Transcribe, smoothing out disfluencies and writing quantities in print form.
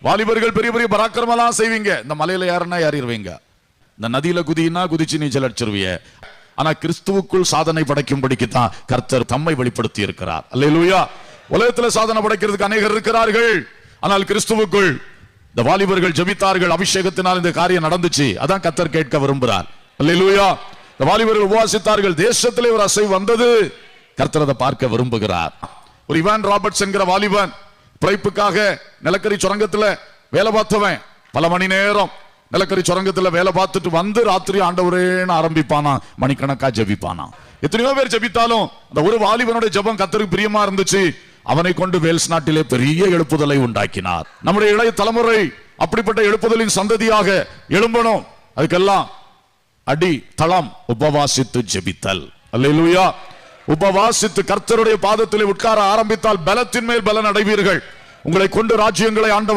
வாலிபர்கள் பெரிய பெரிய பராக்கிரமெல்லாம் செய்வீங்க. இந்த மலையில யாருன்னா ஏறிடுவீங்க, இந்த நதியில குதினா குதிச்சு நீச்சல் அடிச்சிருவீங்க. ஆனா கிறிஸ்துவுக்குள் சாதனை படைக்கும்படிக்கு தான் கர்த்தர் தம்மை வெளிப்படுத்தி இருக்கிறார். அல்லேலூயா. உலகத்துல சாதனை படைக்கிறதுக்கு அநேகர் இருக்கிறார்கள், ஆனால் கிறிஸ்துவுக்குள் இந்த வாலிபர்கள் ஜெபித்தார்கள், அபிஷேகத்தினால் இந்த காரியம் நடந்துச்சு. அதான் கர்த்தர் கேட்க விரும்புகிறார். அல்லேலூயா. இந்த வாலிபர்கள் உபவாசித்தார்கள், தேசத்திலே ஒரு அசைவு வந்தது, கர்த்தர் அதை பார்க்க விரும்புகிறார். ஒரு இவான் ராபர்ட்ஸ் என்கிற வாலிபன் பிழைப்புக்காக நிலக்கரி சுரங்கத்துல வேலை பார்த்தவன், பல மணி நேரம் நிலக்கரி சுரங்கத்துல வேலை பார்த்துட்டு வந்து ராத்திரி ஆண்டவரேன்னு ஆரம்பிப்பானா, மணிக்கணக்கா ஜெபிப்பானா. எத்தனையோ பேர் ஜெபித்தாலும் அந்த ஒரு வாலிபனுடைய ஜெபம் கர்த்தருக்கு பிரியமா இருந்துச்சு. அவனை கொண்டு வேல்ஸ் நாட்டிலே பெரிய எழுப்புதலை உண்டாக்கினார். நம்முடைய இளைய தலைமுறை அப்படிப்பட்ட எழுப்புதலின் சந்ததியாக எழும்பணும். அதுக்கெல்லாம் அடி தளம் உபவாசித்து ஜெபித்தல். அல்லேலூயா. உபவாசித்து கர்த்தருடைய பாதத்திலே உட்கார ஆரம்பித்தால் பலத்தின் மேல் பலன் அடைவீர்கள். உங்களை கொண்டு ராஜ்யங்களை ஆண்டவர்